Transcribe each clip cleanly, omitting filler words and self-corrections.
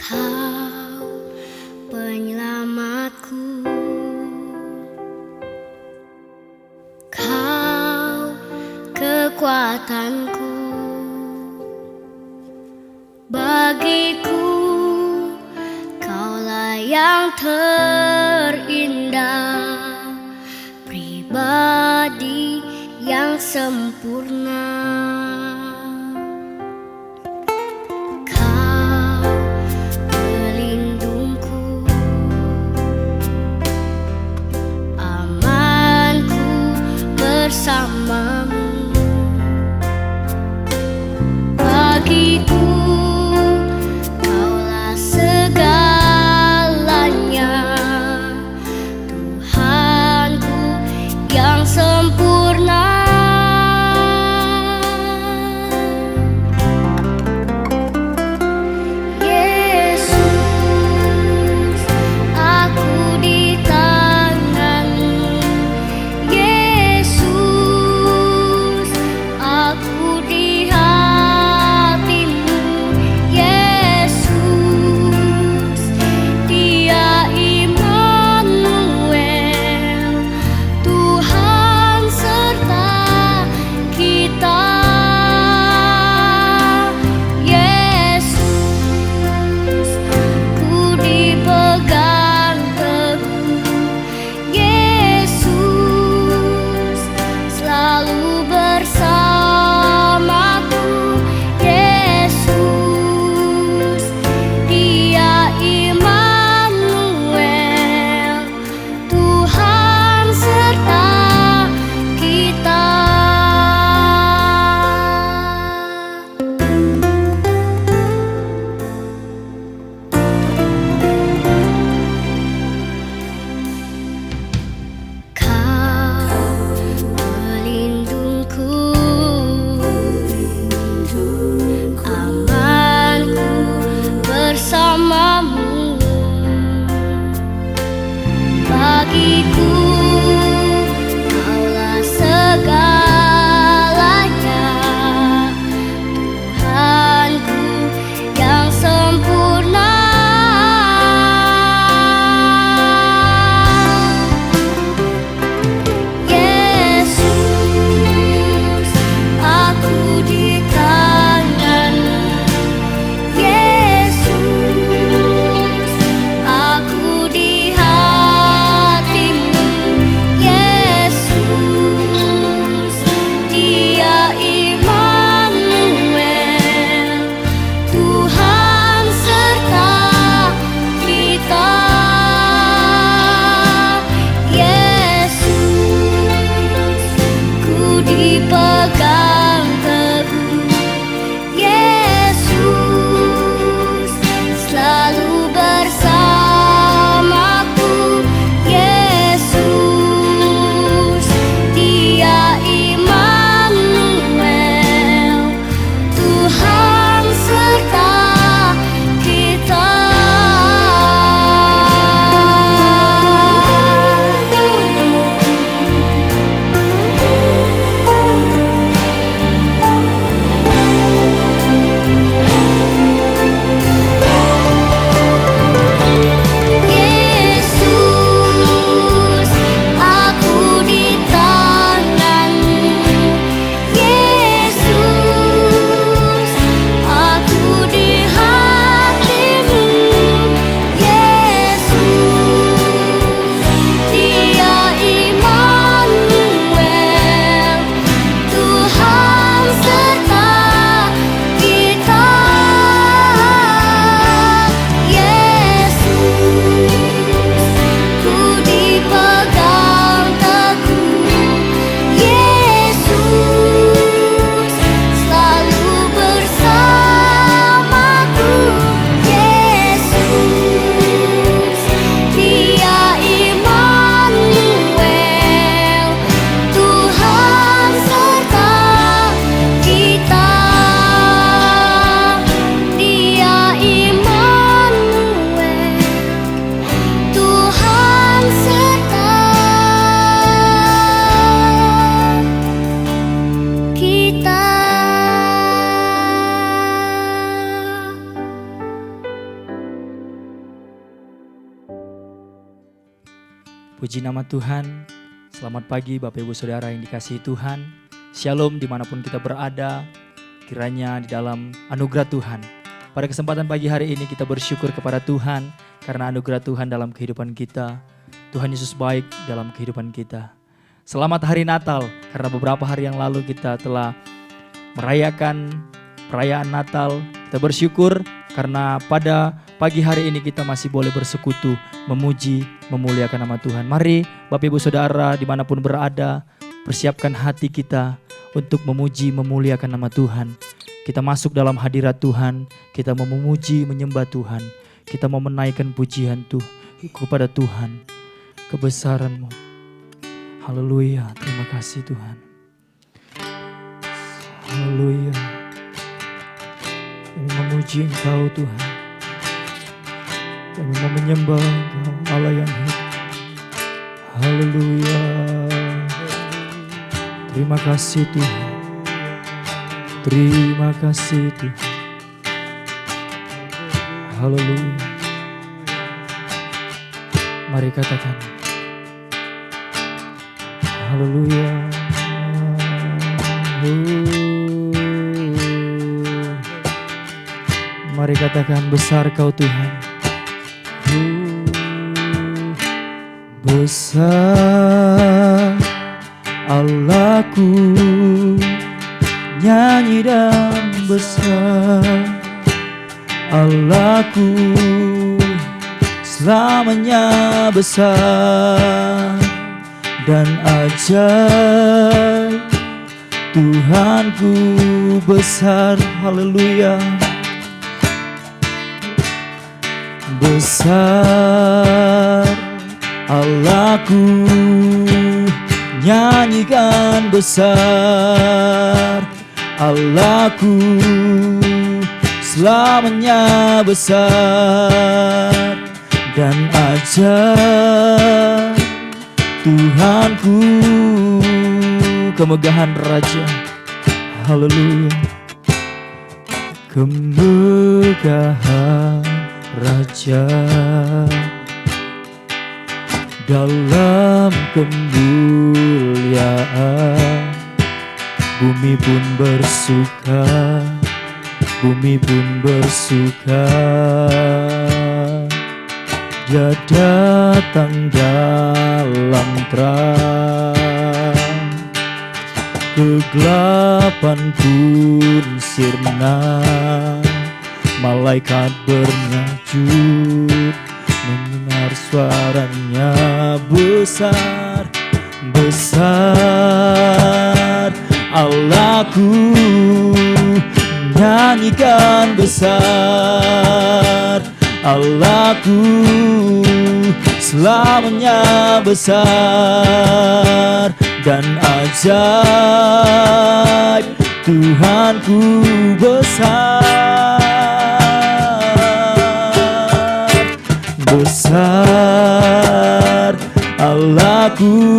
Kau penyelamatku, Kau kekuatanku. Bagiku Kaulah yang terindah, pribadi yang sempurna. Bersamamu, bagiku Kaulah segalanya, Tuhanku yang sempurna. Yesus, aku di tangan-Mu. Bagiku Kaulah segalanya, Tuhanku yang sempurna. Yesus, aku di tangan-Mu. Yesus, aku di hati-Mu. Puji nama Tuhan. Selamat pagi Bapak Ibu Saudara yang dikasihi Tuhan. Shalom dimanapun kita berada. Kiranya di dalam anugerah Tuhan. Pada kesempatan pagi hari ini kita bersyukur kepada Tuhan. Karena anugerah Tuhan dalam kehidupan kita. Tuhan Yesus baik dalam kehidupan kita. Selamat hari Natal. Karena beberapa hari yang lalu kita telah merayakan perayaan Natal. Kita bersyukur karena pada pagi hari ini kita masih boleh bersekutu, memuji, memuliakan nama Tuhan. Mari Bapak Ibu Saudara dimanapun berada, persiapkan hati kita untuk memuji, memuliakan nama Tuhan. Kita masuk dalam hadirat Tuhan, kita mau memuji, menyembah Tuhan. Kita mau menaikkan pujian kepada Tuhan. Kebesaran-Mu. Haleluya, terima kasih Tuhan. Haleluya. Kami memuji Engkau Tuhan. Kami mau menyembah Engkau Allah yang hidup. Haleluya. Terima kasih Tuhan. Terima kasih Tuhan. Haleluya. Mari katakan. Haleluya. Mari katakan besar Kau Tuhan. Besar Allahku, nyanyi dan besar Allahku, selamanya besar dan ajaib. Tuhanku besar, haleluya. Besar Allahku, nyanyikan besar Allahku, selamanya besar dan ajaib. Tuhanku, kemegahan Raja, haleluya. Kemegahan Raja dalam kemuliaan, bumi pun bersuka, bumi pun bersuka. Dia datang dalam terang, kegelapan pun sirna. Malaikat bernajut, mendengar suaranya. Besar, besar Allahku, nyanyikan besar Allahku, selamanya besar dan ajaib. Tuhanku besar, besar Allahku,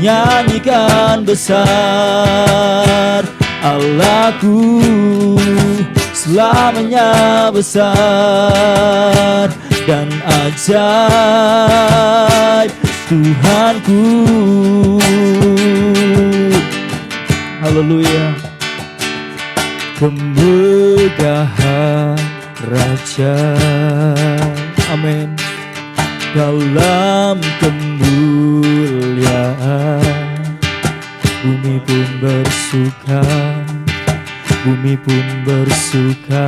nyanyikan besar Allahku, selamanya besar dan ajaib. Tuhanku, haleluya. Kemegahan Raja, amin. Dalam kemuliaan, bumi pun bersuka, bumi pun bersuka.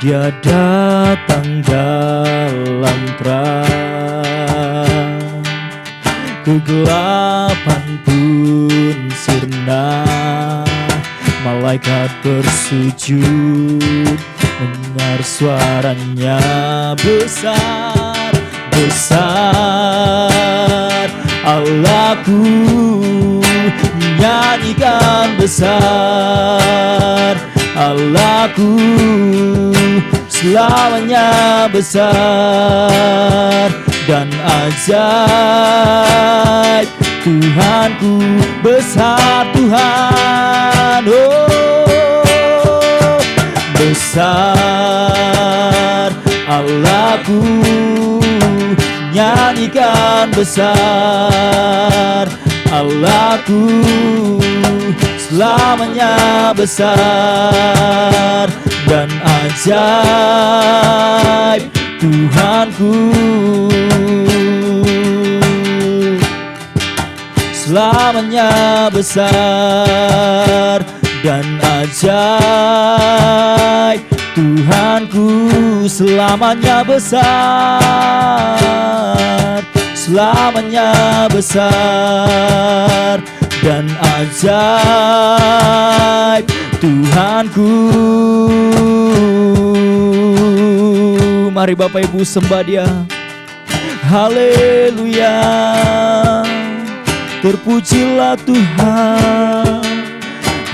Dia datang dalam terang, kegelapan pun sirna. Malaikat bersujud, mendengar suaranya. Besar, besar Allahku, nyanyikan besar Allahku, selamanya besar dan ajaib. Tuhanku besar Tuhan, oh besar Allahku, ikan besar. Allahku selamanya besar dan ajaib, Tuhanku selamanya besar dan ajaib, Tuhanku selamanya besar, selamanya besar dan ajaib, Tuhanku. Mari Bapak Ibu sembah Dia. Haleluya, terpujilah Tuhan.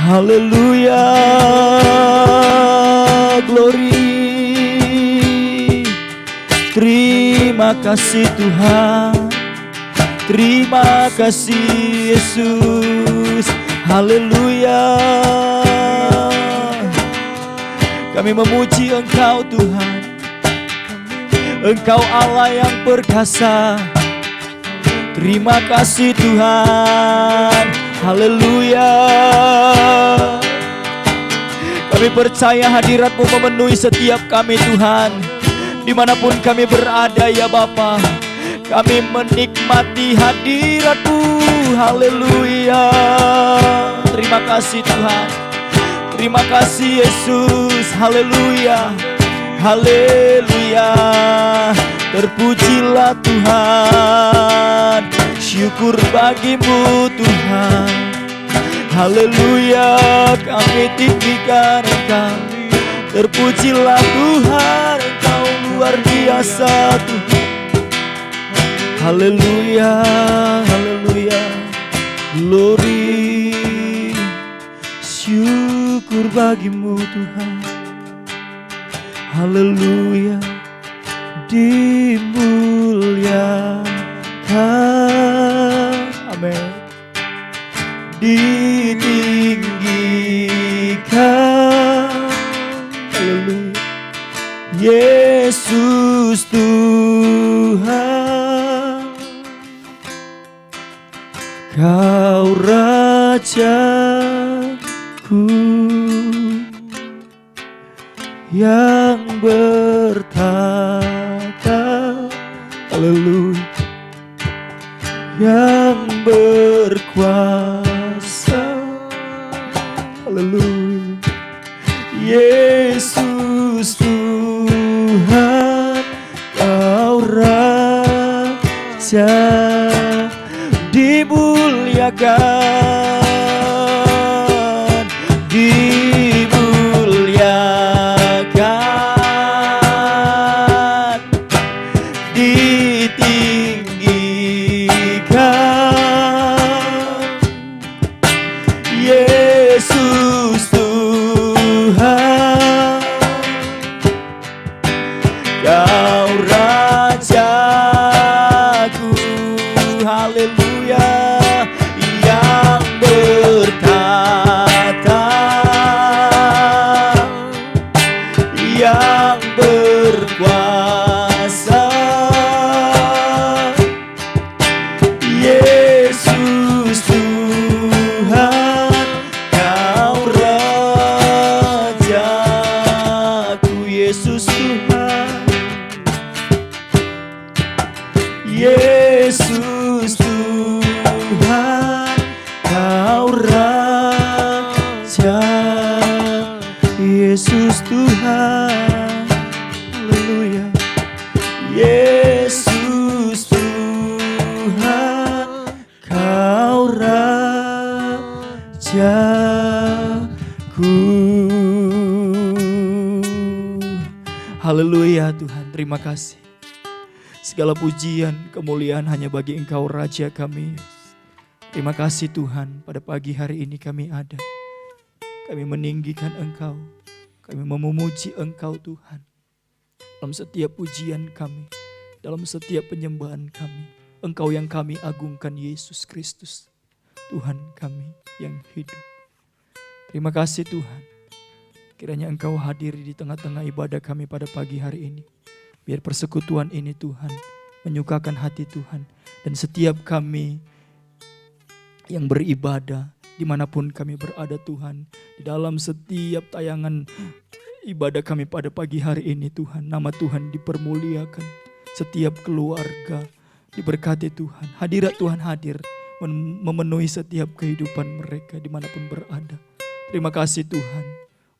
Haleluya, glory. Terima kasih Tuhan, terima kasih Yesus. Haleluya, kami memuji Engkau Tuhan. Engkau Allah yang perkasa. Terima kasih Tuhan. Haleluya. Kami percaya hadirat-Mu memenuhi setiap kami Tuhan. Dimanapun kami berada ya Bapa, kami menikmati hadirat-Mu. Haleluya. Terima kasih Tuhan. Terima kasih Yesus. Haleluya. Haleluya, terpujilah Tuhan. Syukur bagimu Tuhan. Haleluya, kami tinggikan Engkau. Terpujilah Tuhan, Engkau luar biasa Tuhan. Haleluya, haleluya, glory. Syukur bagimu Tuhan. Haleluya, dimuliakan, amin, ditinggikan, haleluya, Yesus Tuhan, Kau Rajaku yang bertata, haleluya, yang berkuasa, haleluya, Yesus Tuhan, Kau Raja, dimuliakan, dimuliakan, ditinggikan, Yesus Tuhan, Kau Rajaku, haleluya, yang bertata, yang berkuasa, Yesus Tuhan, Kau Rajaku, Yesus Tuhan, Yesus Tuhan, Kau Raja, Yesus Tuhan, haleluya, Yesus Tuhan, Kau Rajaku. Haleluya Tuhan, terima kasih. Segala pujian, kemuliaan hanya bagi Engkau Raja kami. Terima kasih Tuhan, pada pagi hari ini kami ada. Kami meninggikan Engkau, kami memuji Engkau Tuhan. Dalam setiap pujian kami, dalam setiap penyembahan kami, Engkau yang kami agungkan, Yesus Kristus, Tuhan kami yang hidup. Terima kasih Tuhan, kiranya Engkau hadiri di tengah-tengah ibadah kami pada pagi hari ini. Biar persekutuan ini Tuhan menyukakan hati Tuhan. Dan setiap kami yang beribadah dimanapun kami berada Tuhan, di dalam setiap tayangan ibadah kami pada pagi hari ini Tuhan, nama Tuhan dipermuliakan. Setiap keluarga diberkati Tuhan. Hadirat Tuhan hadir memenuhi setiap kehidupan mereka dimanapun berada. Terima kasih Tuhan.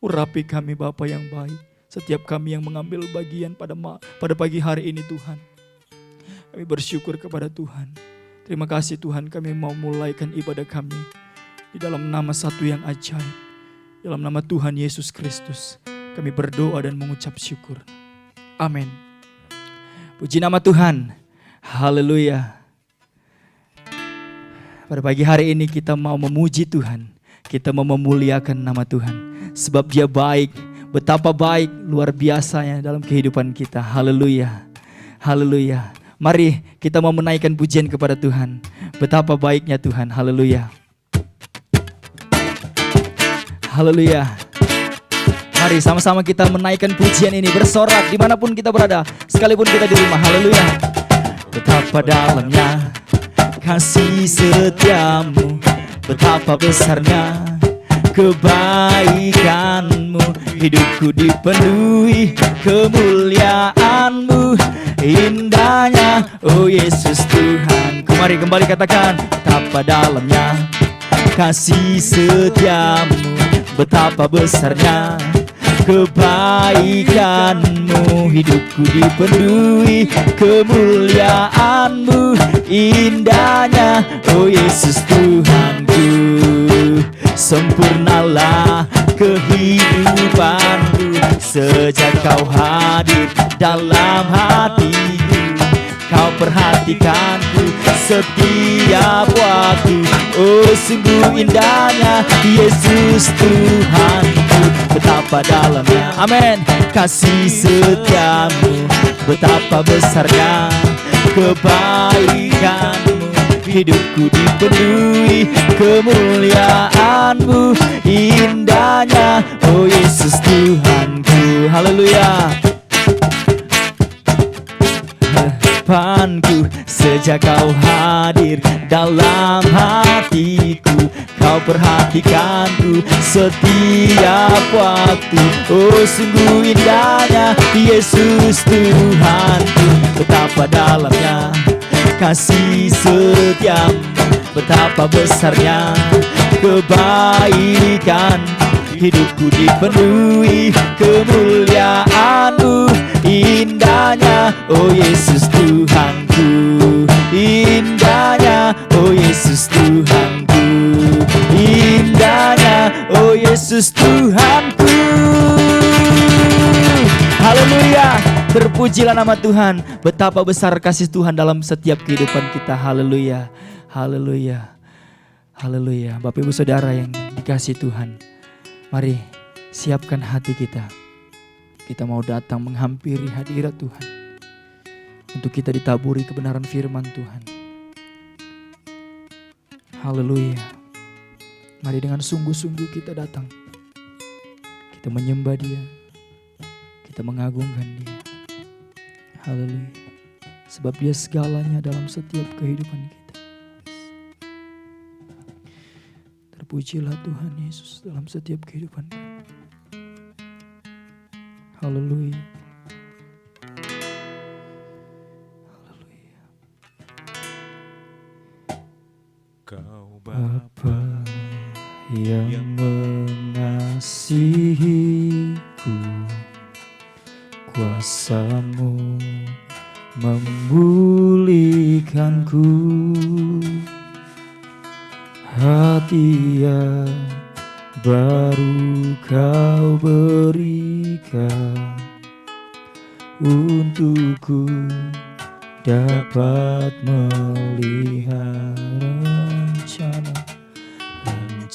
Urapi kami Bapa yang baik. Setiap kami yang mengambil bagian pada pagi hari ini Tuhan, kami bersyukur kepada Tuhan. Terima kasih Tuhan, kami mau mulaikan ibadah kami di dalam nama satu yang ajaib. Dalam nama Tuhan Yesus Kristus kami berdoa dan mengucap syukur. Amin. Puji nama Tuhan. Haleluya. Pada pagi hari ini kita mau memuji Tuhan. Kita mau memuliakan nama Tuhan. Sebab Dia baik. Betapa baik, luar biasanya dalam kehidupan kita. Haleluya. Haleluya. Mari kita mau menaikkan pujian kepada Tuhan. Betapa baiknya Tuhan. Haleluya. Haleluya. Mari sama-sama kita menaikkan pujian ini, bersorak dimanapun kita berada, sekalipun kita di rumah. Haleluya. Betapa dalamnya kasih setiamu, betapa besarnya kebaikanmu, hidupku dipenuhi kemuliaanmu, indahnya oh Yesus Tuhan. Mari kembali katakan, betapa dalamnya kasih setiamu, betapa besarnya kebaikanmu, hidupku dipenuhi kemuliaanmu, indahnya oh Yesus Tuhanku. Sempurnalah kehidupanku sejak kau hadir dalam hatiku. Kau perhatikanku setiap waktu. Oh sungguh indahnya Yesus Tuhanku. Betapa dalamnya, amin, kasih setiamu, betapa besarnya kebaikanmu, hidupku dipenuhi kemuliaanmu, indahnya oh Yesus Tuhanku. Haleluya. Harapanku sejak kau hadir dalam hatiku. Kau perhatikanku setiap waktu. Oh sungguh indahnya Yesus Tuhanku. Betapa dalamnya kasih setiamu, betapa besarnya kebaikan, hidupku dipenuhi kemuliaanmu, indahnya oh Yesus Tuhanku, indahnya oh Yesus Tuhanku, indahnya oh Yesus Tuhanku. Haleluya. Terpujilah nama Tuhan. Betapa besar kasih Tuhan dalam setiap kehidupan kita. Haleluya. Haleluya. Haleluya. Bapak Ibu Saudara yang dikasihi Tuhan, mari siapkan hati kita. Kita mau datang menghampiri hadirat Tuhan, untuk kita ditaburi kebenaran firman Tuhan. Haleluya. Mari dengan sungguh-sungguh kita datang. Kita menyembah Dia, kita mengagungkan Dia. Haleluya. Sebab Dia segalanya dalam setiap kehidupan kita. Terpujilah Tuhan Yesus dalam setiap kehidupan kami. Haleluya. Haleluya. Kau Bapa yang mengasihiku, kuasa-Mu memulihkanku, hati yang baru Kau berikan untukku, dapat melihat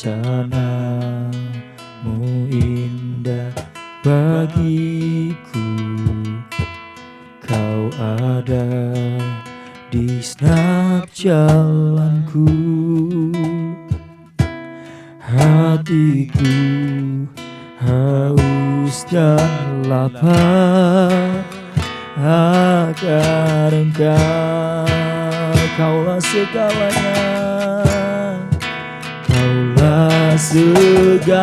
rencana-Mu indah bagiku. Kau ada di setiap jalanku, hatiku haus dan lapar karena Kaulah segalanya, Kaulah segalanya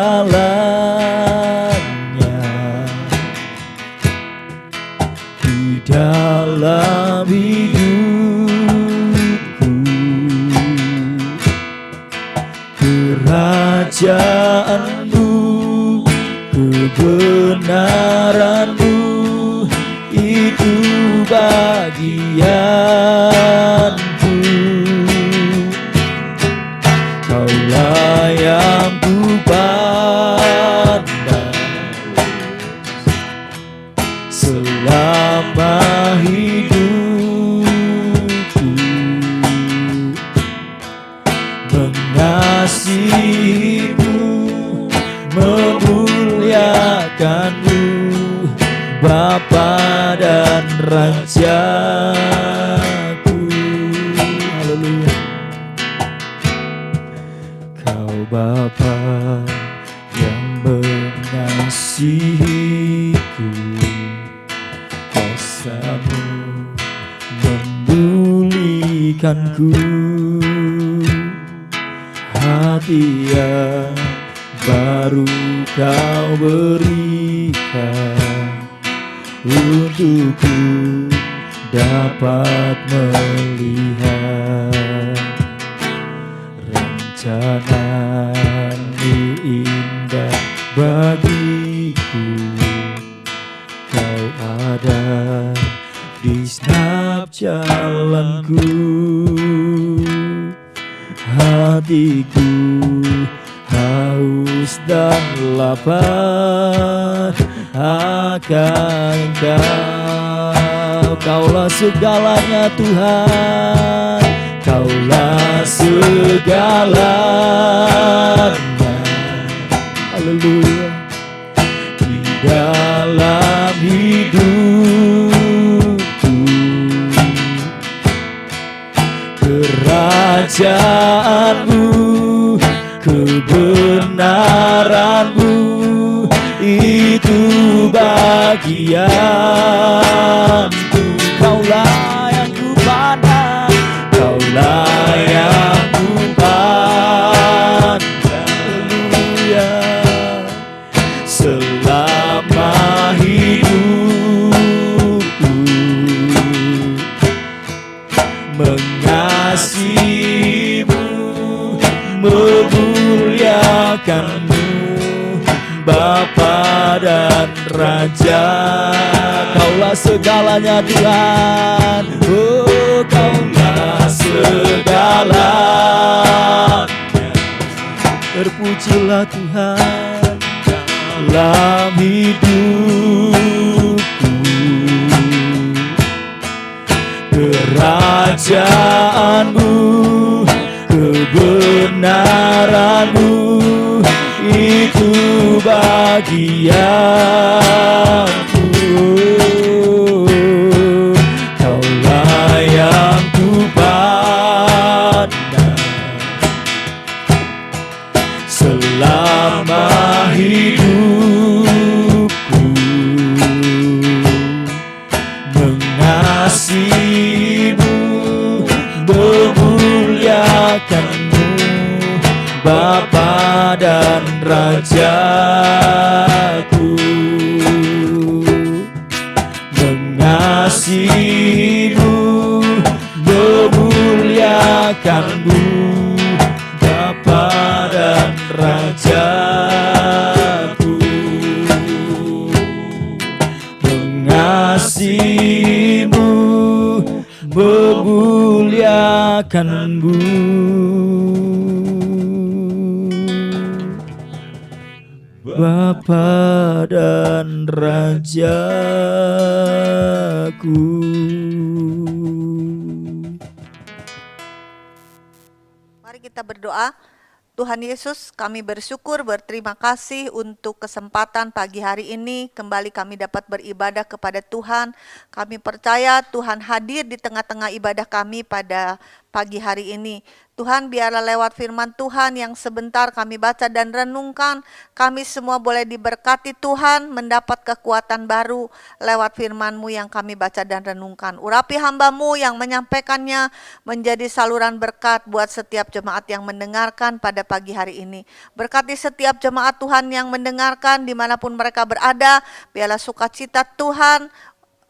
di dalam hidupku. Kerajaanmu, kebenaranmu, itu bagianku. Kaulah yang kupandang selama hidupku, mengasihimu, memuliakanmu, Bapa dan Rajaku. Haleluya. Kau Bapa yang mengasihiku, kuasa-Mu memulihkanku. Hati yang baru Kau berikan untukku dapat melihat rencana-Mu indah bagiku. Kau ada di setiap jalanku. Hatiku haus dan lapar akan Engkau. Kaulah segalanya Tuhan, Kaulah segalanya. Haleluya. Di dalam hidupku, kerajaanmu, kebenaranmu, itu bagianku. Kaulah yang kupandang, Kaulah yang kupandang. Haleluya. Selama hidupku, mengasihimu, memuliakanmu, Bapa dan Raja. Kaulah segalanya Tuhan, oh Kaulah segalanya. Terpujilah Tuhan dalam hidupku. Kerajaanmu, kebenaranmu, itu bagianku. Kaulah yang kupandang selama hidupku, mengasihimu, memuliakanmu, Bapa dan Rajaku. Mengasihimu, memuliakanmu, Bapa dan Rajaku. Mengasihimu, memuliakanmu, Bapa dan Rajaku. Mari kita berdoa. Tuhan Yesus, kami bersyukur, berterima kasih untuk kesempatan pagi hari ini. Kembali kami dapat beribadah kepada Tuhan. Kami percaya Tuhan hadir di tengah-tengah ibadah kami pada pagi hari ini. Tuhan, biarlah lewat firman Tuhan yang sebentar kami baca dan renungkan, kami semua boleh diberkati Tuhan, mendapat kekuatan baru lewat firman-Mu yang kami baca dan renungkan. Urapi hamba-Mu yang menyampaikannya menjadi saluran berkat buat setiap jemaat yang mendengarkan pada pagi hari ini. Berkati setiap jemaat Tuhan yang mendengarkan dimanapun mereka berada, biarlah sukacita Tuhan,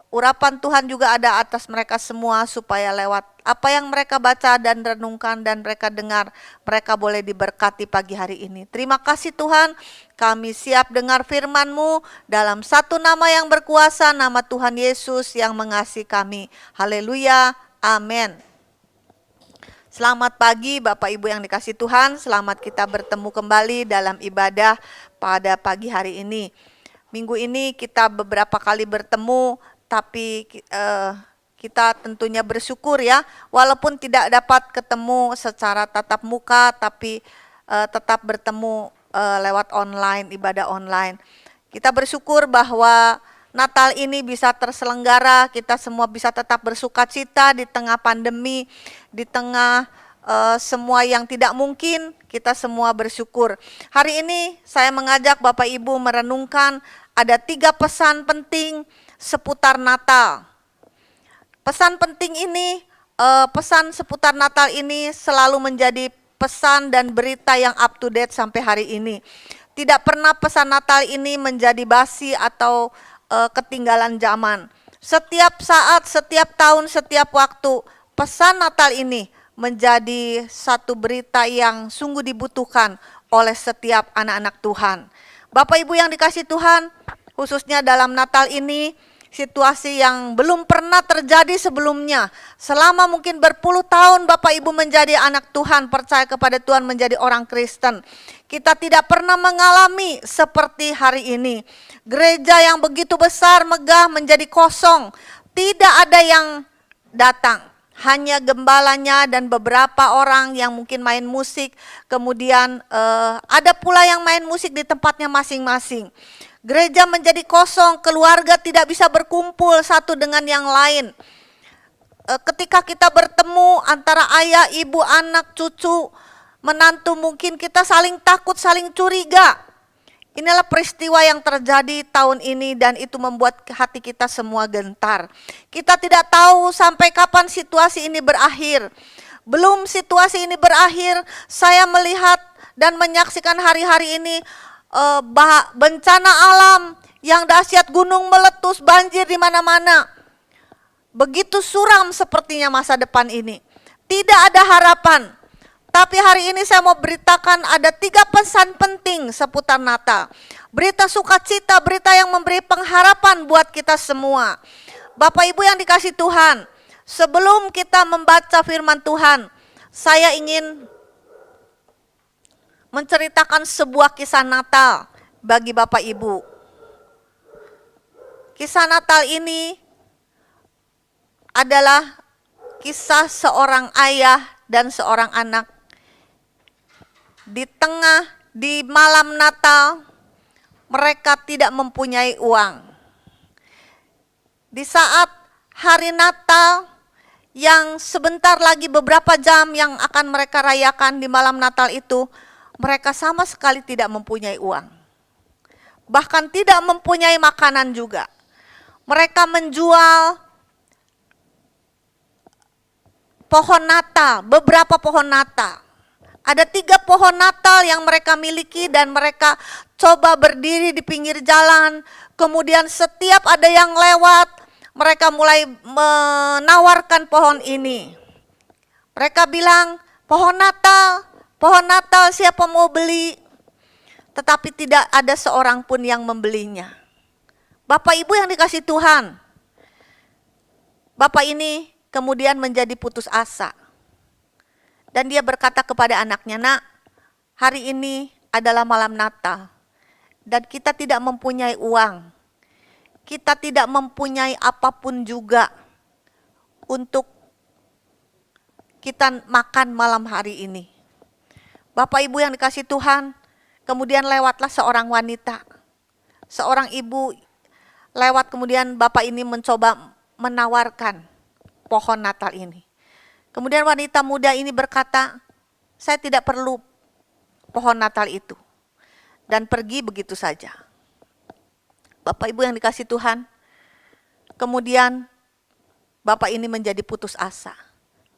urapan Tuhan juga ada atas mereka semua, supaya lewat apa yang mereka baca dan renungkan dan mereka dengar, mereka boleh diberkati pagi hari ini. Terima kasih Tuhan, kami siap dengar firman-Mu dalam satu nama yang berkuasa, nama Tuhan Yesus yang mengasihi kami. Haleluya, amin. Selamat pagi Bapak Ibu yang dikasihi Tuhan, selamat kita bertemu kembali dalam ibadah pada pagi hari ini. Minggu ini kita beberapa kali bertemu, tapi kita tentunya bersyukur ya, walaupun tidak dapat ketemu secara tatap muka, tapi tetap bertemu lewat online, ibadah online. Kita bersyukur bahwa Natal ini bisa terselenggara, kita semua bisa tetap bersukacita di tengah pandemi, di tengah semua yang tidak mungkin, kita semua bersyukur. Hari ini saya mengajak Bapak Ibu merenungkan ada 3 pesan penting seputar Natal. Pesan penting ini, pesan seputar Natal ini selalu menjadi pesan dan berita yang up to date sampai hari ini. Tidak pernah pesan Natal ini menjadi basi atau ketinggalan zaman. Setiap saat, setiap tahun, setiap waktu, pesan Natal ini menjadi satu berita yang sungguh dibutuhkan oleh setiap anak-anak Tuhan. Bapak Ibu yang dikasihi Tuhan, khususnya dalam Natal ini, situasi yang belum pernah terjadi sebelumnya. Selama mungkin berpuluh tahun Bapak Ibu menjadi anak Tuhan, percaya kepada Tuhan, menjadi orang Kristen, kita tidak pernah mengalami seperti hari ini. Gereja yang begitu besar, megah menjadi kosong. Tidak ada yang datang. Hanya gembalanya dan beberapa orang yang mungkin main musik. Kemudian ada pula yang main musik di tempatnya masing-masing. Gereja menjadi kosong, keluarga tidak bisa berkumpul satu dengan yang lain. Ketika kita bertemu antara ayah, ibu, anak, cucu, menantu, mungkin kita saling takut, saling curiga. Inilah peristiwa yang terjadi tahun ini dan itu membuat hati kita semua gentar. Kita tidak tahu sampai kapan situasi ini berakhir. Belum situasi ini berakhir, saya melihat dan menyaksikan hari-hari ini bencana alam yang dahsyat, gunung meletus, banjir di mana-mana. Begitu suram sepertinya masa depan ini. Tidak ada harapan. Tapi hari ini saya mau beritakan ada 3 pesan penting seputar Natal. Berita sukacita, berita yang memberi pengharapan buat kita semua. Bapak Ibu yang dikasihi Tuhan, sebelum kita membaca firman Tuhan, saya ingin menceritakan sebuah kisah Natal bagi Bapak Ibu. Kisah Natal ini adalah kisah seorang ayah dan seorang anak. Di malam Natal, mereka tidak mempunyai uang. Di saat hari Natal yang sebentar lagi beberapa jam yang akan mereka rayakan di malam Natal itu, mereka sama sekali tidak mempunyai uang. Bahkan tidak mempunyai makanan juga. Mereka menjual pohon Natal, beberapa pohon Natal. Ada 3 pohon Natal yang mereka miliki dan mereka coba berdiri di pinggir jalan. Kemudian setiap ada yang lewat, mereka mulai menawarkan pohon ini. Mereka bilang, pohon Natal siapa mau beli? Tetapi tidak ada seorang pun yang membelinya. Bapak Ibu yang dikasihi Tuhan, bapak ini kemudian menjadi putus asa. Dan dia berkata kepada anaknya, "Nak, hari ini adalah malam Natal. Dan kita tidak mempunyai uang. Kita tidak mempunyai apapun juga untuk kita makan malam hari ini." Bapak Ibu yang dikasihi Tuhan, kemudian lewatlah seorang wanita. Seorang ibu lewat, kemudian bapak ini mencoba menawarkan pohon Natal ini. Kemudian wanita muda ini berkata, saya tidak perlu pohon Natal itu. Dan pergi begitu saja. Bapak Ibu yang dikasih Tuhan, kemudian bapak ini menjadi putus asa.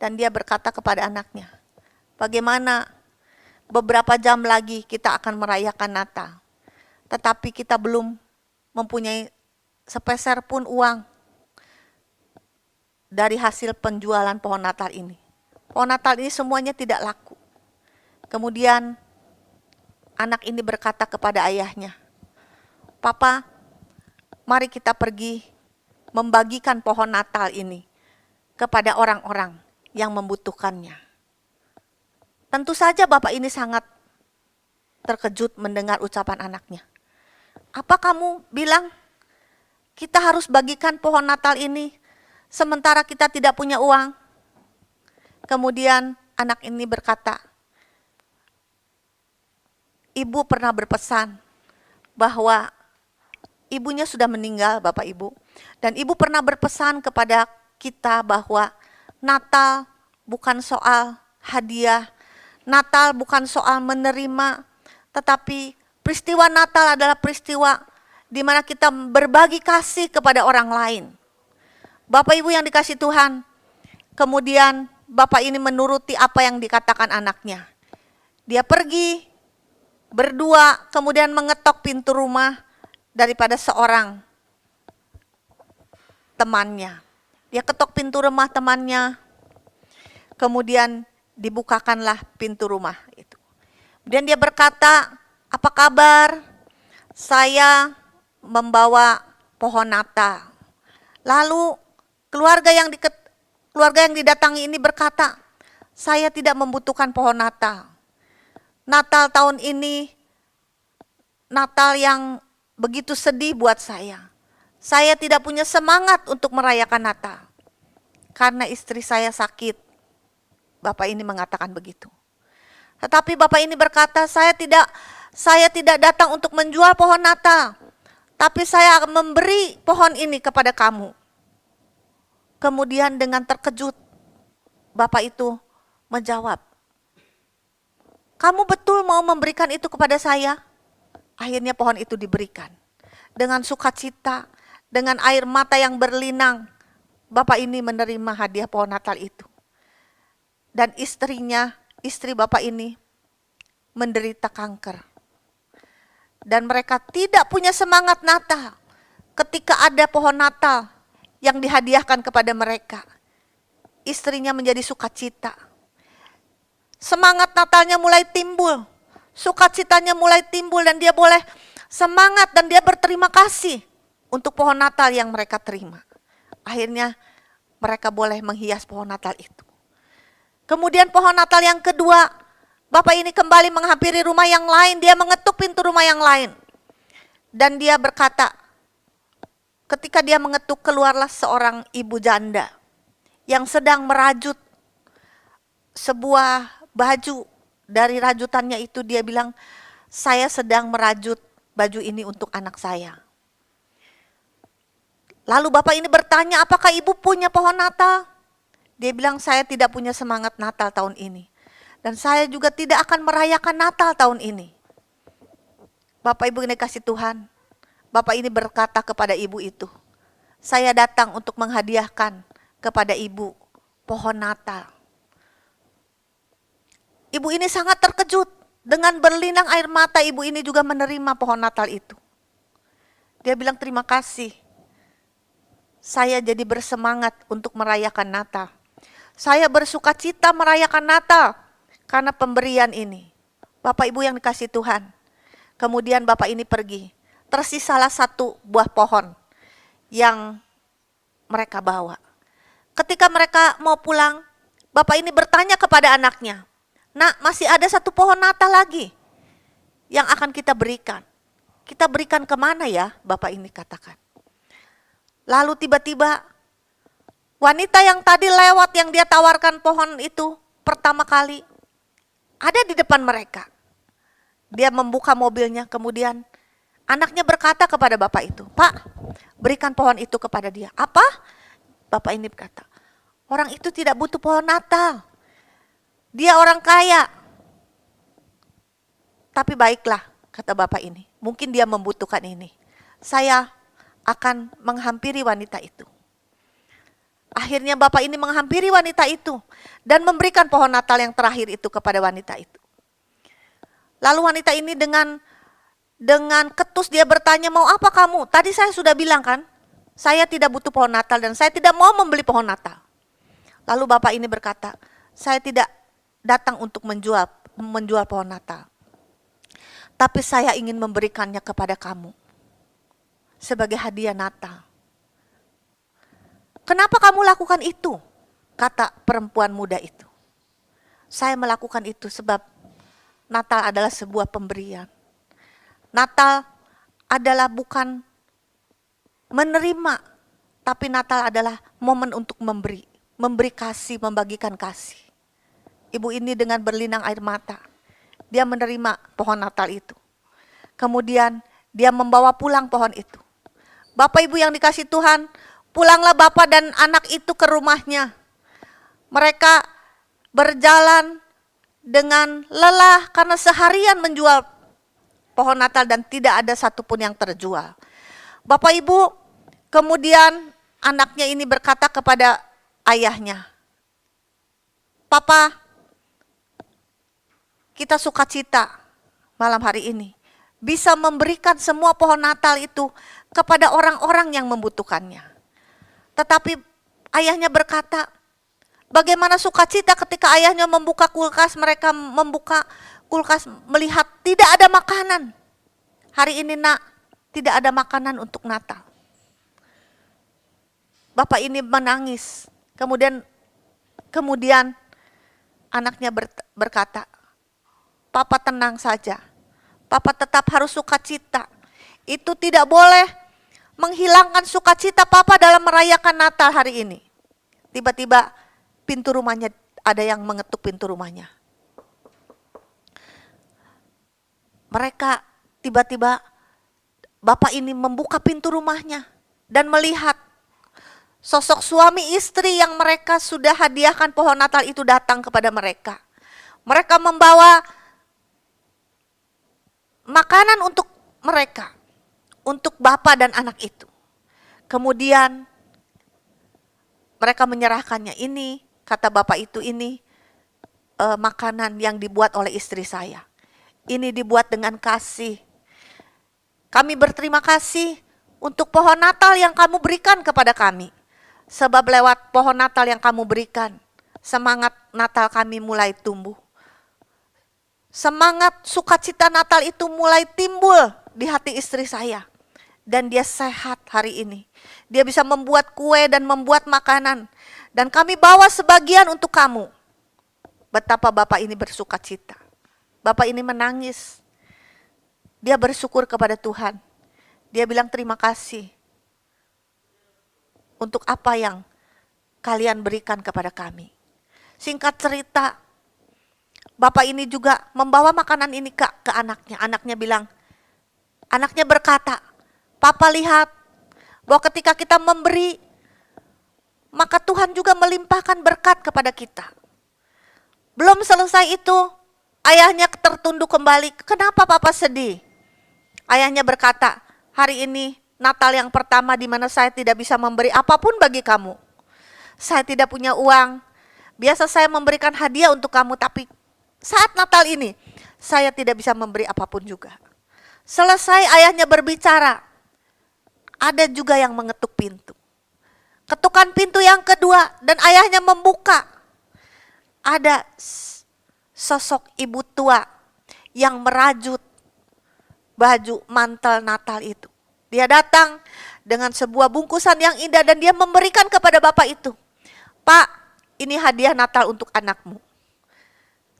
Dan dia berkata kepada anaknya, bagaimana beberapa jam lagi kita akan merayakan Natal. Tetapi kita belum mempunyai sepeser pun uang dari hasil penjualan pohon Natal ini. Pohon Natal ini semuanya tidak laku. Kemudian anak ini berkata kepada ayahnya, Papa, mari kita pergi membagikan pohon Natal ini kepada orang-orang yang membutuhkannya. Tentu saja bapak ini sangat terkejut mendengar ucapan anaknya. Apa kamu bilang kita harus bagikan pohon Natal ini sementara kita tidak punya uang? Kemudian anak ini berkata, ibu pernah berpesan bahwa ibunya sudah meninggal, Bapak Ibu. Dan ibu pernah berpesan kepada kita bahwa Natal bukan soal hadiah, Natal bukan soal menerima, tetapi peristiwa Natal adalah peristiwa di mana kita berbagi kasih kepada orang lain. Bapak Ibu yang dikasih Tuhan, kemudian bapak ini menuruti apa yang dikatakan anaknya. Dia pergi berdua, kemudian mengetok pintu rumah daripada seorang temannya. Dia ketok pintu rumah temannya, kemudian dibukakanlah pintu rumah itu. Kemudian dia berkata, apa kabar? Saya membawa pohon Natal. Lalu keluarga yang didatangi ini berkata, saya tidak membutuhkan pohon Natal. Natal tahun ini, Natal yang begitu sedih buat saya. Saya tidak punya semangat untuk merayakan Natal. Karena istri saya sakit. Bapak ini mengatakan begitu. Tetapi bapak ini berkata, saya tidak datang untuk menjual pohon Natal. Tapi saya akan memberi pohon ini kepada kamu. Kemudian dengan terkejut, bapak itu menjawab, kamu betul mau memberikan itu kepada saya? Akhirnya pohon itu diberikan. Dengan sukacita, dengan air mata yang berlinang, bapak ini menerima hadiah pohon Natal itu. Dan istri bapak ini menderita kanker. Dan mereka tidak punya semangat Natal ketika ada pohon Natal yang dihadiahkan kepada mereka. Istrinya menjadi sukacita. Semangat Natalnya mulai timbul, sukacitanya mulai timbul dan dia boleh semangat dan dia berterima kasih untuk pohon Natal yang mereka terima. Akhirnya mereka boleh menghias pohon Natal itu. Kemudian pohon Natal yang kedua, bapak ini kembali menghampiri rumah yang lain, dia mengetuk pintu rumah yang lain. Dan dia berkata, ketika dia mengetuk keluarlah seorang ibu janda yang sedang merajut sebuah baju. Dari rajutannya itu dia bilang, saya sedang merajut baju ini untuk anak saya. Lalu bapak ini bertanya, apakah ibu punya pohon Natal? Dia bilang, saya tidak punya semangat Natal tahun ini. Dan saya juga tidak akan merayakan Natal tahun ini. Bapak Ibu yang dikasih Tuhan, bapak ini berkata kepada ibu itu, saya datang untuk menghadiahkan kepada ibu pohon Natal. Ibu ini sangat terkejut, dengan berlinang air mata ibu ini juga menerima pohon Natal itu. Dia bilang, terima kasih, saya jadi bersemangat untuk merayakan Natal. Saya bersuka cita merayakan Natal karena pemberian ini. Bapak Ibu yang dikasih Tuhan. Kemudian bapak ini pergi. Tersisalah satu buah pohon yang mereka bawa. Ketika mereka mau pulang, bapak ini bertanya kepada anaknya, nak, masih ada satu pohon Natal lagi yang akan kita berikan. Kita berikan kemana ya? Bapak ini katakan. Lalu tiba-tiba wanita yang tadi lewat yang dia tawarkan pohon itu pertama kali ada di depan mereka. Dia membuka mobilnya, kemudian anaknya berkata kepada bapak itu, Pak, berikan pohon itu kepada dia. Apa? Bapak ini berkata, Orang itu tidak butuh pohon Natal. Dia orang kaya. Tapi baiklah, kata bapak ini. Mungkin dia membutuhkan ini. Saya akan menghampiri wanita itu. Akhirnya bapak ini menghampiri wanita itu dan memberikan pohon Natal yang terakhir itu kepada wanita itu. Lalu wanita ini dengan ketus dia bertanya, mau apa kamu? Tadi saya sudah bilang kan, saya tidak butuh pohon Natal dan saya tidak mau membeli pohon Natal. Lalu bapak ini berkata, saya tidak datang untuk menjual pohon Natal. Tapi saya ingin memberikannya kepada kamu sebagai hadiah Natal. Kenapa kamu lakukan itu? Kata perempuan muda itu. Saya melakukan itu sebab Natal adalah sebuah pemberian. Natal adalah bukan menerima, tapi Natal adalah momen untuk memberi kasih, membagikan kasih. Ibu ini dengan berlinang air mata, dia menerima pohon Natal itu. Kemudian dia membawa pulang pohon itu. Bapak Ibu yang dikasih Tuhan, pulanglah bapak dan anak itu ke rumahnya. Mereka berjalan dengan lelah karena seharian menjual pohon Natal dan tidak ada satupun yang terjual. Bapak Ibu, kemudian anaknya ini berkata kepada ayahnya, Papa, kita sukacita malam hari ini bisa memberikan semua pohon Natal itu kepada orang-orang yang membutuhkannya. Tetapi ayahnya berkata, bagaimana sukacita ketika ayahnya membuka kulkas, mereka membuka kulkas melihat tidak ada makanan. Hari ini nak, tidak ada makanan untuk Natal. Bapak ini menangis. Kemudian anaknya berkata, Papa tenang saja. Papa tetap harus sukacita. Itu tidak boleh menghilangkan sukacita Papa dalam merayakan Natal hari ini. Tiba-tiba pintu rumahnya, ada yang mengetuk pintu rumahnya. Mereka tiba-tiba, bapak ini membuka pintu rumahnya dan melihat sosok suami istri yang mereka sudah hadiahkan pohon Natal itu datang kepada mereka. Mereka membawa makanan untuk mereka, untuk bapak dan anak itu. Kemudian mereka menyerahkannya. Ini, kata bapak itu, ini makanan yang dibuat oleh istri saya. Ini dibuat dengan kasih. Kami berterima kasih untuk pohon Natal yang kamu berikan kepada kami. Sebab lewat pohon Natal yang kamu berikan, semangat Natal kami mulai tumbuh. Semangat sukacita Natal itu mulai timbul di hati istri saya. Dan dia sehat hari ini. Dia bisa membuat kue dan membuat makanan. Dan kami bawa sebagian untuk kamu. Betapa bapak ini bersukacita. Bapak ini menangis. Dia bersyukur kepada Tuhan. Dia bilang terima kasih. Untuk apa yang kalian berikan kepada kami. Singkat cerita, bapak ini juga membawa makanan ini ke anaknya. Anaknya berkata, Papa lihat bahwa ketika kita memberi, maka Tuhan juga melimpahkan berkat kepada kita. Belum selesai itu, ayahnya tertunduk kembali. Kenapa Papa sedih? Ayahnya berkata, hari ini Natal yang pertama di mana saya tidak bisa memberi apapun bagi kamu. Saya tidak punya uang. Biasa saya memberikan hadiah untuk kamu, tapi saat Natal ini saya tidak bisa memberi apapun juga. Selesai ayahnya berbicara, ada juga yang mengetuk pintu. Ketukan pintu yang kedua dan ayahnya membuka. Ada sosok ibu tua yang merajut baju mantel Natal itu. Dia datang dengan sebuah bungkusan yang indah dan dia memberikan kepada bapak itu. Pak, ini hadiah Natal untuk anakmu.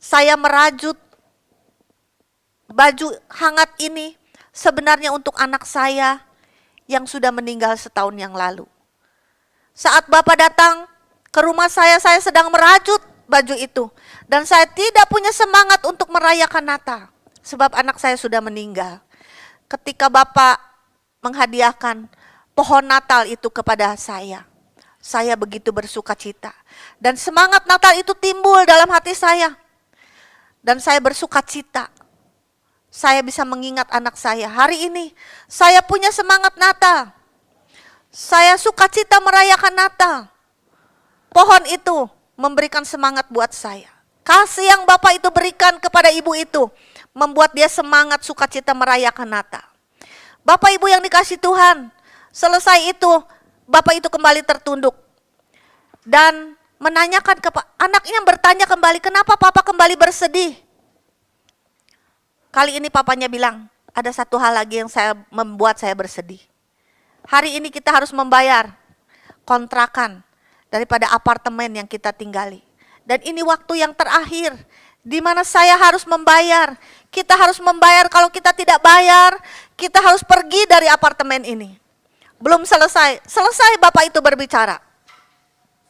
Saya merajut baju hangat ini sebenarnya untuk anak saya yang sudah meninggal setahun yang lalu. Saat bapak datang ke rumah saya sedang merajut baju itu. Dan saya tidak punya semangat untuk merayakan Natal. Sebab anak saya sudah meninggal. Ketika bapak menghadiahkan pohon Natal itu kepada saya, saya begitu bersuka cita. Dan semangat Natal itu timbul dalam hati saya. Dan saya bersuka cita. Saya bisa mengingat anak saya. Hari ini saya punya semangat Natal. Saya suka cita merayakan Natal. Pohon itu memberikan semangat buat saya. Kasih yang Bapak itu berikan kepada ibu itu membuat dia semangat sukacita merayakan Natal. Bapak Ibu yang dikasih Tuhan, selesai itu Bapak itu kembali tertunduk dan menanyakan kepada anaknya, bertanya kembali, kenapa Papa kembali bersedih? Kali ini papanya bilang, ada satu hal lagi yang membuat saya bersedih. Hari ini kita harus membayar kontrakan daripada apartemen yang kita tinggali. Dan ini waktu yang terakhir di mana saya harus membayar. Kita harus membayar, kalau kita tidak bayar, kita harus pergi dari apartemen ini. Belum selesai Bapak itu berbicara.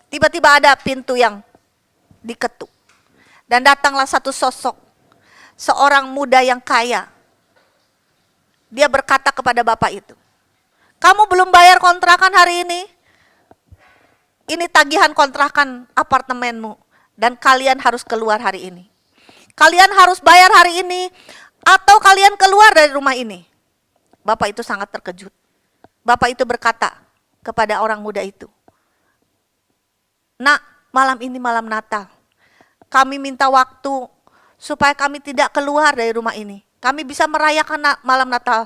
Tiba-tiba ada pintu yang diketuk. Dan datanglah satu sosok, seorang muda yang kaya. Dia berkata kepada Bapak itu, kamu belum bayar kontrakan hari ini? Ini tagihan kontrakan apartemenmu. Dan kalian harus keluar hari ini. Kalian harus bayar hari ini atau kalian keluar dari rumah ini. Bapak itu sangat terkejut. Bapak itu berkata kepada orang muda itu, nak, malam ini malam Natal. Kami minta waktu supaya kami tidak keluar dari rumah ini. Kami bisa merayakan malam Natal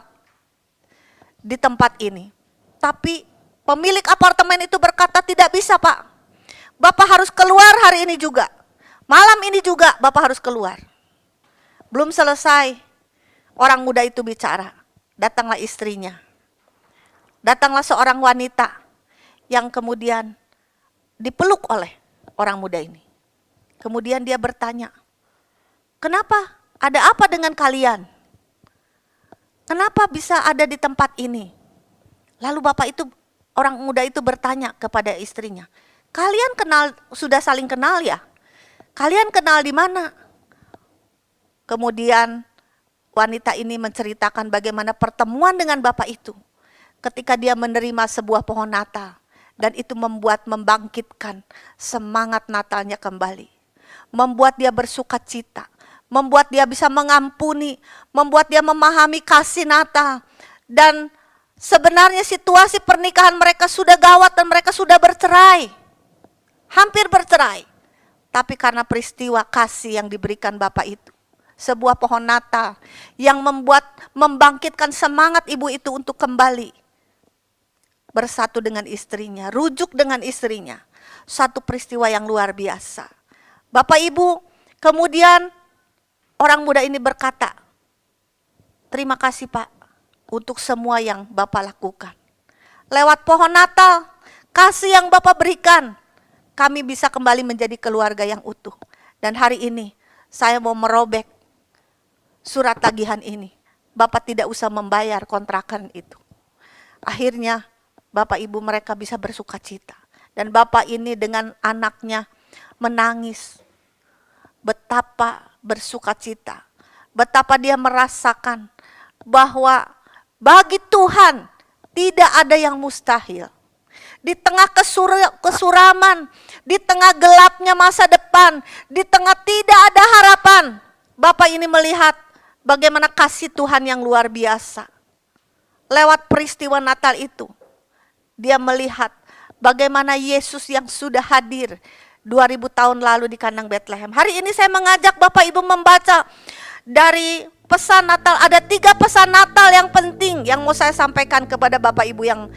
di tempat ini. Tapi pemilik apartemen itu berkata, tidak bisa Pak. Bapak harus keluar hari ini juga. Malam ini juga Bapak harus keluar. Belum selesai, orang muda itu bicara. Datanglah istrinya. Datanglah seorang wanita yang kemudian dipeluk oleh orang muda ini. Kemudian dia bertanya, kenapa? Ada apa dengan kalian? Kenapa bisa ada di tempat ini? Lalu orang muda itu bertanya kepada istrinya, kalian sudah saling kenal ya? Kalian kenal di mana? Kemudian wanita ini menceritakan bagaimana pertemuan dengan Bapak itu ketika dia menerima sebuah pohon Natal, dan itu membangkitkan semangat Natalnya kembali. Membuat dia bersuka cita, membuat dia bisa mengampuni, membuat dia memahami kasih Natal. Dan sebenarnya situasi pernikahan mereka sudah gawat dan mereka sudah bercerai. Hampir bercerai. Tapi karena peristiwa kasih yang diberikan Bapak itu, sebuah pohon Natal yang membangkitkan semangat ibu itu untuk kembali bersatu dengan istrinya, rujuk dengan istrinya. Satu peristiwa yang luar biasa. Bapak Ibu, kemudian orang muda ini berkata, terima kasih Pak untuk semua yang Bapak lakukan. Lewat pohon Natal, kasih yang Bapak berikan, kami bisa kembali menjadi keluarga yang utuh. Dan hari ini saya mau merobek surat tagihan ini. Bapak tidak usah membayar kontrakan itu. Akhirnya Bapak Ibu mereka bisa bersuka cita. Dan Bapak ini dengan anaknya menangis. Betapa bersuka cita. Betapa dia merasakan bahwa bagi Tuhan tidak ada yang mustahil. Di tengah kesuraman, di tengah gelapnya masa depan, di tengah tidak ada harapan, Bapak ini melihat bagaimana kasih Tuhan yang luar biasa. Lewat peristiwa Natal itu, dia melihat bagaimana Yesus yang sudah hadir 2000 tahun lalu di kandang Betlehem. Hari ini saya mengajak Bapak Ibu membaca dari pesan Natal. Ada 3 pesan Natal yang penting yang mau saya sampaikan kepada Bapak Ibu yang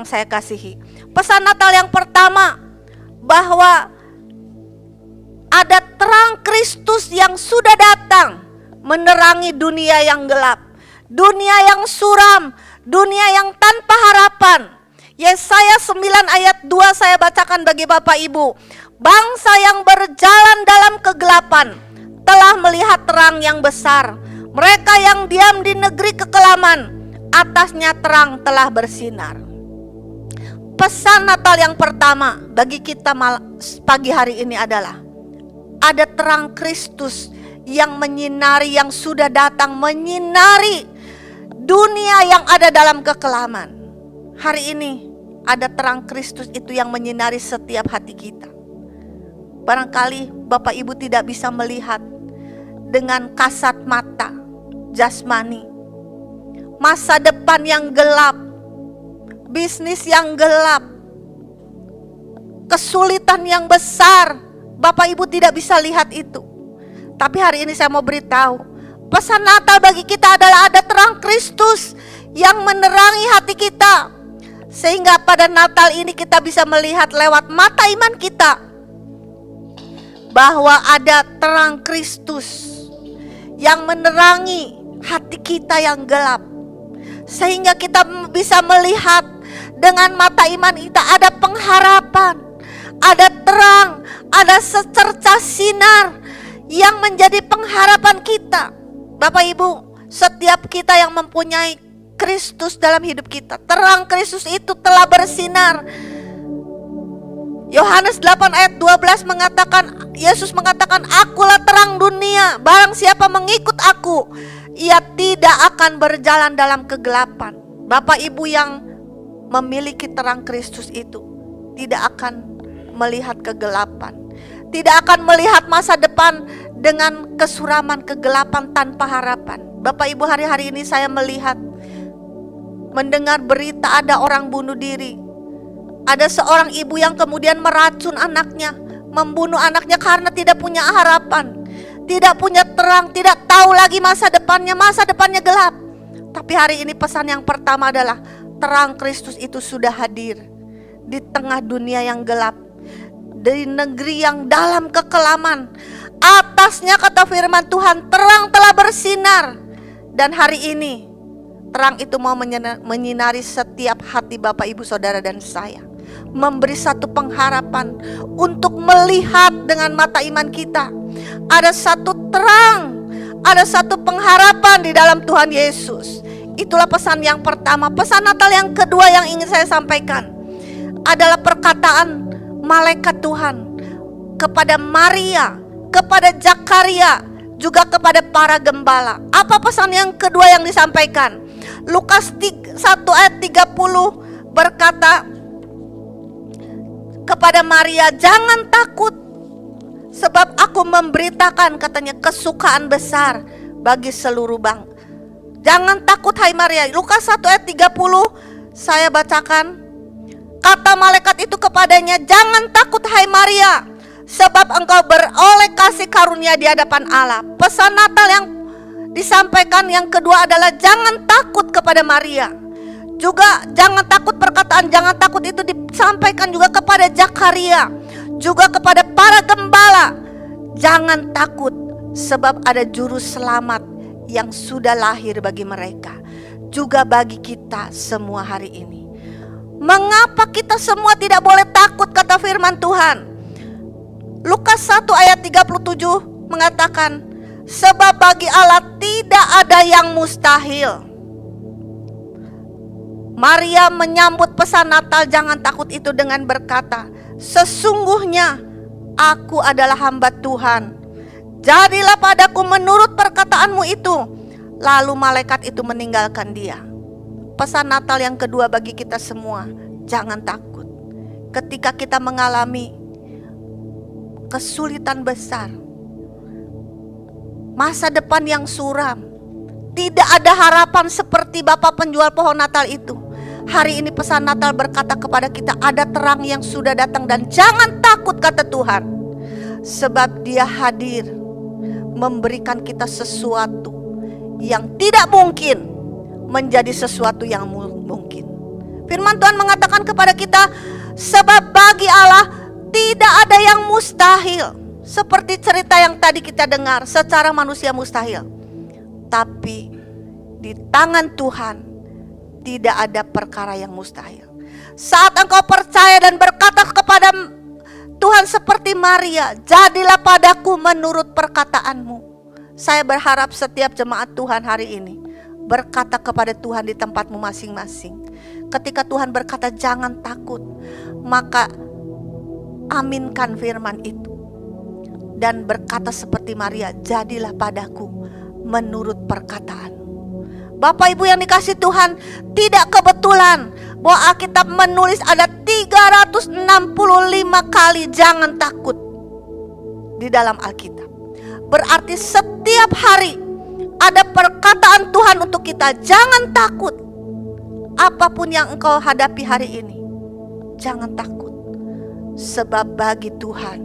saya kasihi. Pesan Natal yang pertama, bahwa ada terang Kristus yang sudah datang menerangi dunia yang gelap, dunia yang suram, dunia yang tanpa harapan. Yesaya 9 ayat 2 saya bacakan bagi Bapak Ibu. Bangsa yang berjalan dalam kegelapan telah melihat terang yang besar. Mereka yang diam di negeri kekelaman, atasnya terang telah bersinar. Pesan Natal yang pertama bagi kita pagi hari ini adalah ada terang Kristus yang menyinari, yang sudah datang menyinari dunia yang ada dalam kekelaman. Hari ini ada terang Kristus itu yang menyinari setiap hati kita. Barangkali Bapak Ibu tidak bisa melihat dengan kasat mata jasmani, masa depan yang gelap, bisnis yang gelap, kesulitan yang besar. Bapak Ibu tidak bisa lihat itu. Tapi hari ini saya mau beritahu, pesan Natal bagi kita adalah ada terang Kristus yang menerangi hati kita, sehingga pada Natal ini kita bisa melihat lewat mata iman kita bahwa ada terang Kristus yang menerangi hati kita yang gelap, sehingga kita bisa melihat dengan mata iman kita ada pengharapan, ada terang, ada secercah sinar yang menjadi pengharapan kita. Bapak Ibu, setiap kita yang mempunyai Kristus dalam hidup kita, terang Kristus itu telah bersinar. Yohanes 8 ayat 12 mengatakan, Yesus mengatakan, "Akulah terang dunia, barang siapa mengikut aku, ia tidak akan berjalan dalam kegelapan." Bapak Ibu yang memiliki terang Kristus itu tidak akan melihat kegelapan, tidak akan melihat masa depan dengan kesuraman, kegelapan tanpa harapan. Bapak Ibu, hari-hari ini saya mendengar berita ada orang bunuh diri. Ada seorang ibu yang kemudian meracun anaknya, membunuh anaknya karena tidak punya harapan, tidak punya terang, tidak tahu lagi masa depannya gelap. Tapi hari ini pesan yang pertama adalah terang Kristus itu sudah hadir di tengah dunia yang gelap, di negeri yang dalam kekelaman. Atasnya, kata firman Tuhan, terang telah bersinar. Dan hari ini terang itu mau menyinari setiap hati Bapak Ibu Saudara dan saya, memberi satu pengharapan untuk melihat dengan mata iman kita. Ada satu terang, ada satu pengharapan di dalam Tuhan Yesus. Itulah pesan yang pertama. Pesan Natal yang kedua yang ingin saya sampaikan adalah perkataan malaikat Tuhan kepada Maria, kepada Zakaria, juga kepada para gembala. Apa pesan yang kedua yang disampaikan? Lukas 1 ayat 30 berkata kepada Maria, "Jangan takut, sebab aku memberitakan," katanya, "kesukaan besar bagi seluruh bangsa." Jangan takut hai Maria. Lukas 1 ayat 30 saya bacakan. Kata malaikat itu kepadanya, "Jangan takut hai Maria, sebab engkau beroleh kasih karunia di hadapan Allah." Pesan Natal yang disampaikan yang kedua adalah jangan takut kepada Maria. Juga jangan takut, perkataan jangan takut itu disampaikan juga kepada Zakaria, juga kepada para gembala. Jangan takut, sebab ada juru selamat yang sudah lahir bagi mereka, juga bagi kita semua hari ini. Mengapa kita semua tidak boleh takut, kata firman Tuhan? Lukas 1 ayat 37 mengatakan, sebab bagi Allah tidak ada yang mustahil. Maria menyambut pesan Natal jangan takut itu dengan berkata, sesungguhnya aku adalah hamba Tuhan, jadilah padaku menurut perkataanmu itu. Lalu malaikat itu meninggalkan dia. Pesan Natal yang kedua bagi kita semua, jangan takut. Ketika kita mengalami kesulitan besar, masa depan yang suram, tidak ada harapan seperti Bapak penjual pohon Natal itu. Hari ini pesan Natal berkata kepada kita, ada terang yang sudah datang dan jangan takut, kata Tuhan. Sebab Dia hadir memberikan kita sesuatu yang tidak mungkin menjadi sesuatu yang mungkin. Firman Tuhan mengatakan kepada kita, sebab bagi Allah tidak ada yang mustahil. Seperti cerita yang tadi kita dengar, secara manusia mustahil. Tapi di tangan Tuhan tidak ada perkara yang mustahil. Saat engkau percaya dan berkata kepada Tuhan seperti Maria, jadilah padaku menurut perkataanmu. Saya berharap setiap jemaat Tuhan hari ini berkata kepada Tuhan di tempatmu masing-masing. Ketika Tuhan berkata jangan takut, maka aminkan firman itu dan berkata seperti Maria, jadilah padaku menurut perkataanmu. Bapak Ibu yang dikasihi Tuhan, tidak kebetulan bahwa Alkitab menulis ada 365 kali jangan takut di dalam Alkitab. Berarti setiap hari ada perkataan Tuhan untuk kita, jangan takut. Apapun yang engkau hadapi hari ini, jangan takut. Sebab bagi Tuhan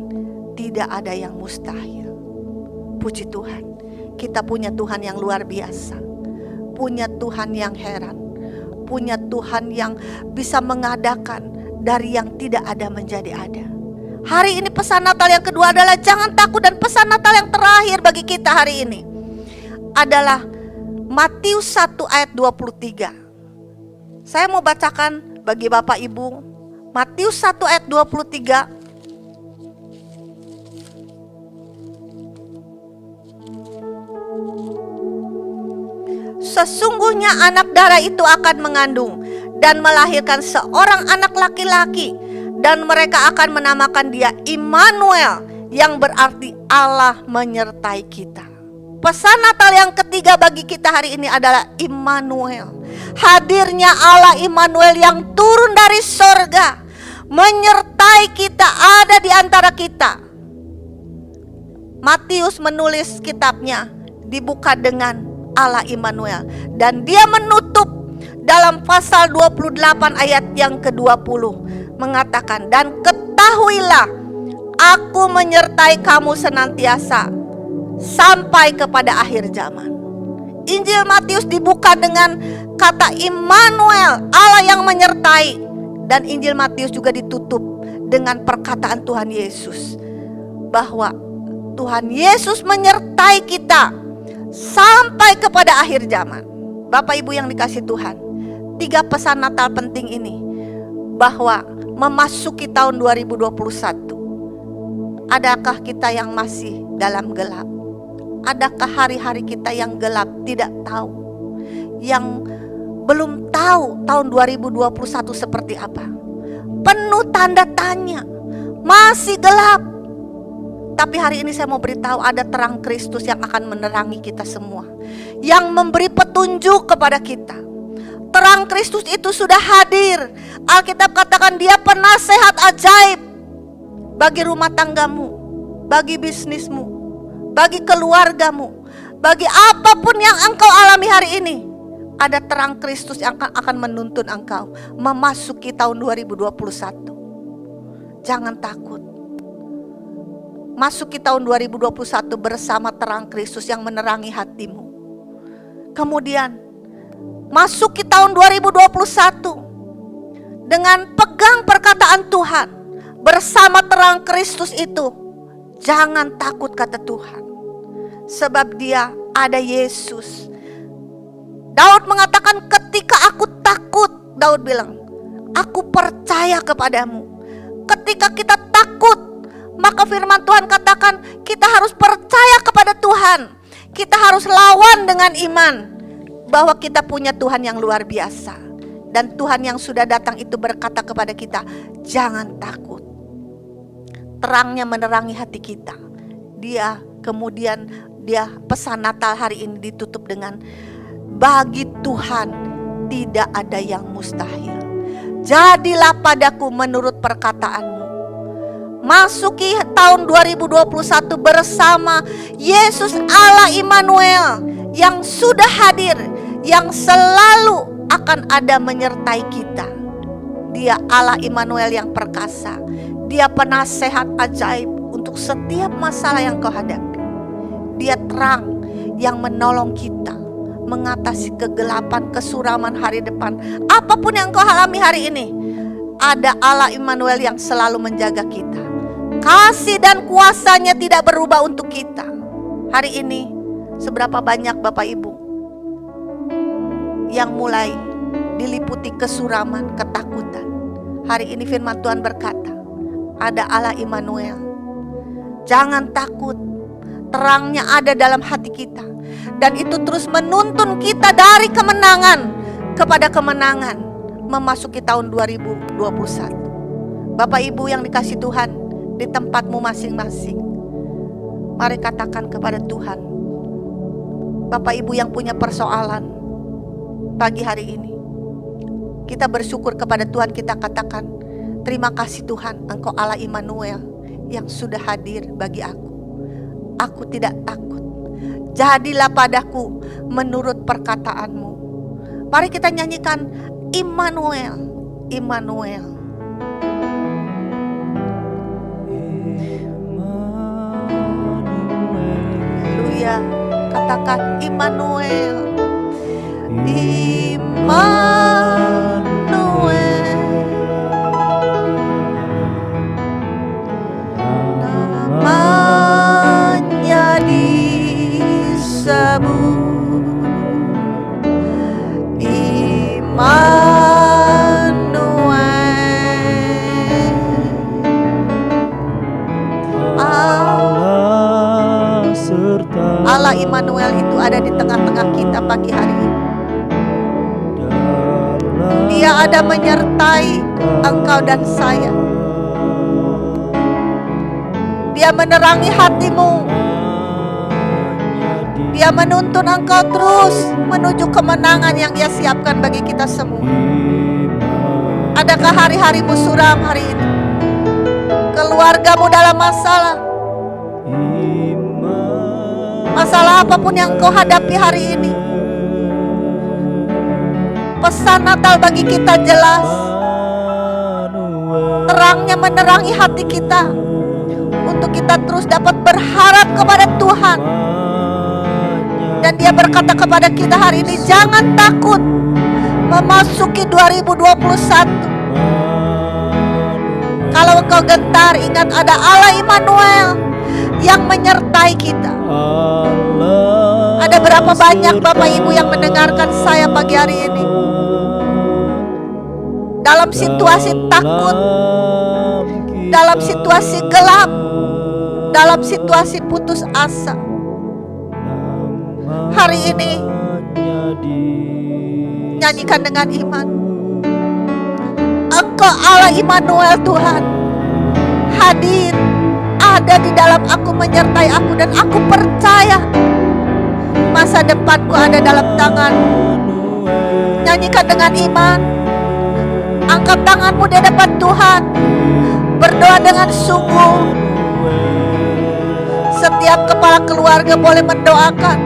tidak ada yang mustahil. Puji Tuhan, kita punya Tuhan yang luar biasa. Punya Tuhan yang heran. Punya Tuhan yang bisa mengadakan dari yang tidak ada menjadi ada. Hari ini pesan Natal yang kedua adalah jangan takut. Dan pesan Natal yang terakhir bagi kita hari ini adalah Matius 1 ayat 23. Saya mau bacakan bagi Bapak Ibu Matius 1 ayat 23. Sesungguhnya anak darah itu akan mengandung dan melahirkan seorang anak laki-laki, dan mereka akan menamakan dia Immanuel, yang berarti Allah menyertai kita. Pesan Natal yang ketiga bagi kita hari ini adalah Immanuel. Hadirnya Allah Immanuel yang turun dari sorga, menyertai kita, ada di antara kita. Matius menulis kitabnya dibuka dengan Allah Immanuel, dan dia menutup dalam pasal 28 ayat yang ke-20 mengatakan, dan ketahuilah aku menyertai kamu senantiasa sampai kepada akhir zaman. Injil Matius dibuka dengan kata Immanuel, Allah yang menyertai, dan Injil Matius juga ditutup dengan perkataan Tuhan Yesus bahwa Tuhan Yesus menyertai kita sampai kepada akhir zaman. Bapak Ibu yang dikasihi Tuhan, 3 pesan Natal penting ini bahwa memasuki tahun 2021, adakah kita yang masih dalam gelap? Adakah hari-hari kita yang gelap, tidak tahu, yang belum tahu tahun 2021 seperti apa? Penuh tanda tanya, masih gelap. Tapi hari ini saya mau beritahu ada terang Kristus yang akan menerangi kita semua, yang memberi petunjuk kepada kita. Terang Kristus itu sudah hadir. Alkitab katakan dia penasehat ajaib bagi rumah tanggamu, bagi bisnismu, bagi keluargamu, bagi apapun yang engkau alami hari ini. Ada terang Kristus yang akan menuntun engkau memasuki tahun 2021. Jangan takut. Masuki tahun 2021 bersama terang Kristus yang menerangi hatimu. Kemudian masuki tahun 2021 dengan pegang perkataan Tuhan bersama terang Kristus itu. Jangan takut, kata Tuhan, sebab dia ada Yesus. Daud mengatakan, ketika aku takut, Daud bilang, aku percaya kepadamu. Ketika kita takut, maka firman Tuhan katakan kita harus percaya kepada Tuhan. Kita harus lawan dengan iman bahwa kita punya Tuhan yang luar biasa. Dan Tuhan yang sudah datang itu berkata kepada kita, jangan takut. Terangnya menerangi hati kita. Dia kemudian pesan Natal hari ini ditutup dengan, bagi Tuhan tidak ada yang mustahil. Jadilah padaku menurut perkataanmu. Masuki tahun 2021 bersama Yesus Allah Immanuel yang sudah hadir, yang selalu akan ada menyertai kita. Dia Allah Immanuel yang perkasa. Dia penasehat ajaib untuk setiap masalah yang kau hadapi. Dia terang yang menolong kita mengatasi kegelapan, kesuraman hari depan. Apapun yang kau alami hari ini, ada Allah Immanuel yang selalu menjaga kita. Kasih dan kuasanya tidak berubah untuk kita. Hari ini seberapa banyak Bapak Ibu yang mulai diliputi kesuraman, ketakutan. Hari ini firman Tuhan berkata, ada Allah Immanuel. Jangan takut. Terangnya ada dalam hati kita. Dan itu terus menuntun kita dari kemenangan kepada kemenangan memasuki tahun 2021. Bapak Ibu yang dikasihi Tuhan, di tempatmu masing-masing, mari katakan kepada Tuhan. Bapak Ibu yang punya persoalan pagi hari ini, Kita bersyukur kepada Tuhan, kita katakan, terima kasih Tuhan, Engkau Allah Immanuel yang sudah hadir bagi aku. Aku tidak takut. Jadilah padaku menurut perkataanmu. Mari kita nyanyikan Immanuel, Immanuel. Haleluya. Katakan Immanuel, Immanuel. Namanya disebut Immanuel. Allah Immanuel itu ada di tengah-tengah kita pagi hari ini. Dia ada menyertai engkau dan saya. Dia menerangi hatimu. Dia menuntun engkau terus menuju kemenangan yang Dia siapkan bagi kita semua. Adakah hari-harimu suram hari ini? Keluargamu dalam masalah? Masalah apapun yang kau hadapi hari ini, pesan Natal bagi kita jelas. Terangnya menerangi hati kita untuk kita terus dapat berharap kepada Tuhan. Dan Dia berkata kepada kita hari ini, jangan takut memasuki 2021. Kalau engkau gentar, ingat ada Allah Immanuel yang menyertai kita. Ada berapa banyak Bapak Ibu yang mendengarkan saya pagi hari ini dalam situasi takut, dalam situasi gelap, dalam situasi putus asa. Hari ini nyanyikan dengan iman. Engkau Allah Immanuel Tuhan, hadir, ada di dalam aku, menyertai aku, dan aku percaya masa depanku ada dalam tangan-Mu. Nyanyikan dengan iman. Angkat tanganmu di depan Tuhan. Berdoa dengan sungguh. Setiap kepala keluarga boleh mendoakan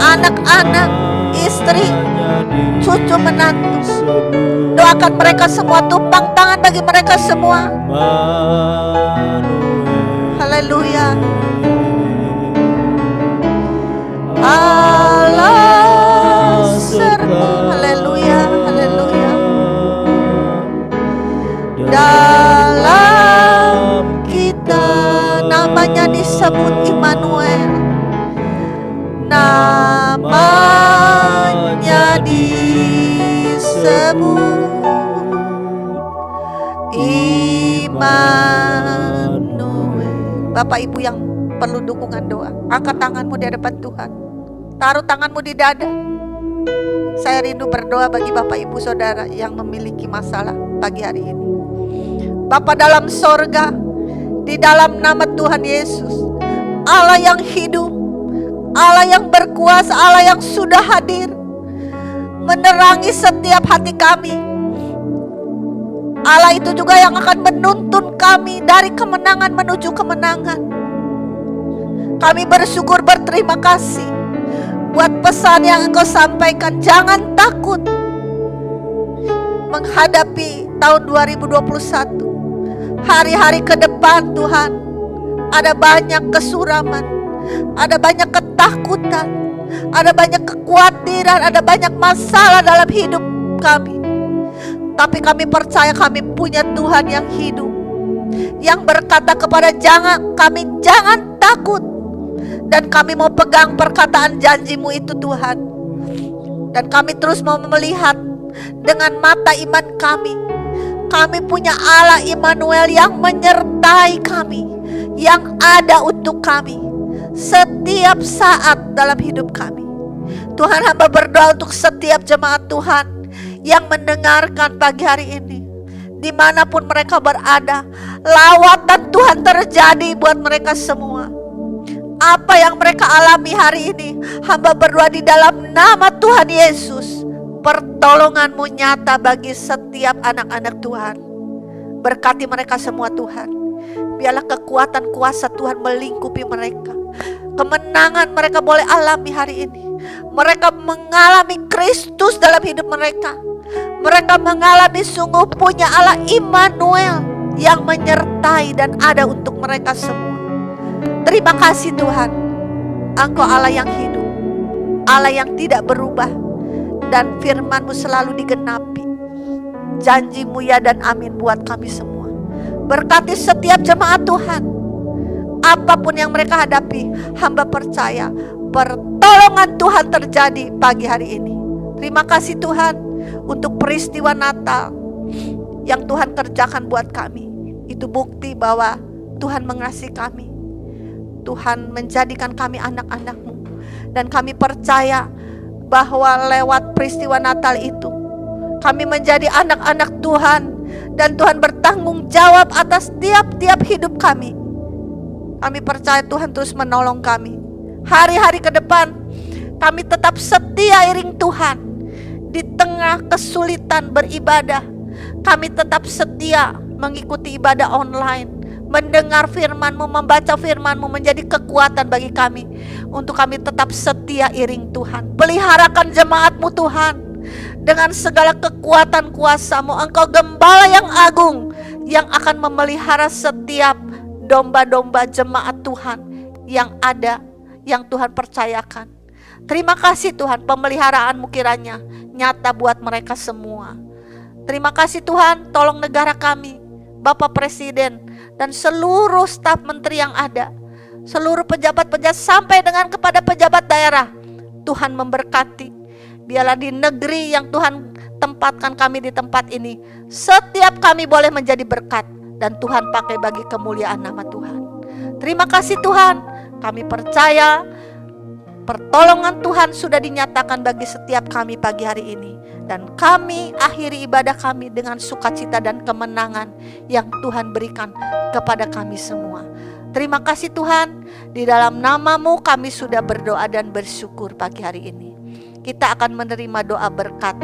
anak-anak, istri, cucu, menantu. Doakan mereka semua, tumpang tangan bagi mereka semua. Haleluya. Allah serta, haleluya, haleluya. Dalam kita namanya disebut Immanuel. Namanya disebut Immanuel. Bapak Ibu yang perlu dukungan doa, angkat tanganmu di hadapan Tuhan. Taruh tanganmu di dada. Saya rindu berdoa bagi Bapak Ibu Saudara yang memiliki masalah pagi hari ini. Bapa dalam sorga, di dalam nama Tuhan Yesus, Allah yang hidup, Allah yang berkuasa, Allah yang sudah hadir, menerangi setiap hati kami. Allah itu juga yang akan menuntun kami dari kemenangan menuju kemenangan. Kami bersyukur, berterima kasih buat pesan yang Engkau sampaikan. Jangan takut menghadapi tahun 2021. Hari-hari ke depan Tuhan, ada banyak kesuraman, ada banyak ketakutan, ada banyak kekhawatiran, ada banyak masalah dalam hidup kami. Tapi kami percaya kami punya Tuhan yang hidup, yang berkata kepada kami jangan takut. Dan kami mau pegang perkataan janji-Mu itu Tuhan. Dan kami terus mau melihat dengan mata iman kami. Kami punya Allah Immanuel yang menyertai kami, yang ada untuk kami setiap saat dalam hidup kami. Tuhan, hamba berdoa untuk setiap jemaat Tuhan yang mendengarkan pagi hari ini, dimanapun mereka berada, lawatan Tuhan terjadi buat mereka semua. Apa yang mereka alami hari ini, hamba berdoa di dalam nama Tuhan Yesus, Pertolongan-Mu nyata bagi setiap anak-anak Tuhan. Berkati mereka semua Tuhan. Biarlah kekuatan kuasa Tuhan melingkupi mereka. Kemenangan mereka boleh alami hari ini. Mereka mengalami Kristus dalam hidup mereka. Mereka mengalami sungguh punya Allah Immanuel yang menyertai dan ada untuk mereka semua. Terima kasih Tuhan. Engkau Allah yang hidup, Allah yang tidak berubah, dan firman-Mu selalu digenapi. Janji-Mu ya dan amin buat kami semua. Berkati setiap jemaat Tuhan. Apapun yang mereka hadapi, hamba percaya pertolongan Tuhan terjadi pagi hari ini. Terima kasih Tuhan untuk peristiwa Natal yang Tuhan kerjakan buat kami. Itu bukti bahwa Tuhan mengasihi kami. Tuhan menjadikan kami anak-anak-Mu. Dan kami percaya bahwa lewat peristiwa Natal itu kami menjadi anak-anak Tuhan. Dan Tuhan bertanggung jawab atas tiap-tiap hidup kami. Kami percaya Tuhan terus menolong kami. Hari-hari ke depan kami tetap setia iring Tuhan. Di tengah kesulitan beribadah, kami tetap setia mengikuti ibadah online. Mendengar firman-Mu, membaca firman-Mu menjadi kekuatan bagi kami. Untuk kami tetap setia iring Tuhan. Peliharakan jemaat-Mu Tuhan. Dengan segala kekuatan kuasa-Mu, Engkau gembala yang agung, yang akan memelihara setiap domba-domba jemaat Tuhan yang ada, yang Tuhan percayakan. Terima kasih Tuhan, pemeliharaan-Mu kiranya nyata buat mereka semua. Terima kasih Tuhan, tolong negara kami, Bapak Presiden, dan seluruh staf menteri yang ada, seluruh pejabat-pejabat sampai dengan kepada pejabat daerah. Tuhan memberkati. Biarlah di negeri yang Tuhan tempatkan kami di tempat ini, setiap kami boleh menjadi berkat, dan Tuhan pakai bagi kemuliaan nama Tuhan. Terima kasih Tuhan, kami percaya pertolongan Tuhan sudah dinyatakan bagi setiap kami pagi hari ini. Dan kami akhiri ibadah kami dengan sukacita dan kemenangan yang Tuhan berikan kepada kami semua. Terima kasih Tuhan, di dalam nama-Mu kami sudah berdoa dan bersyukur pagi hari ini. Kita akan menerima doa berkat.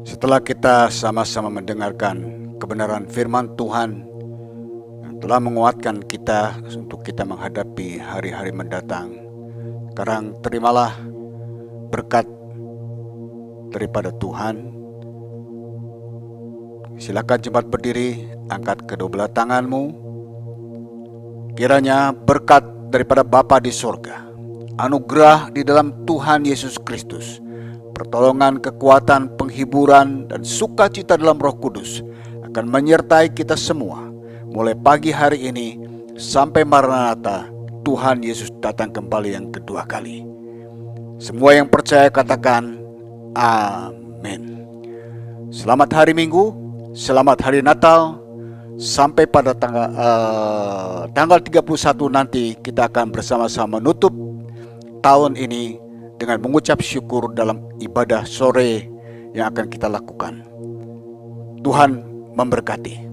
Setelah kita sama-sama mendengarkan kebenaran firman Tuhan yang telah menguatkan kita untuk kita menghadapi hari-hari mendatang, sekarang terimalah berkat daripada Tuhan. Silakan cepat berdiri, angkat kedua belah tanganmu. Kiranya berkat daripada Bapa di surga, anugerah di dalam Tuhan Yesus Kristus, pertolongan, kekuatan, penghiburan, dan sukacita dalam Roh Kudus akan menyertai kita semua mulai pagi hari ini sampai Maranatha, Tuhan Yesus datang kembali yang kedua kali. Semua yang percaya katakan amin. Selamat hari Minggu, selamat hari Natal. Sampai pada tanggal 31 nanti kita akan bersama-sama menutup tahun ini dengan mengucap syukur dalam ibadah sore yang akan kita lakukan. Tuhan memberkati.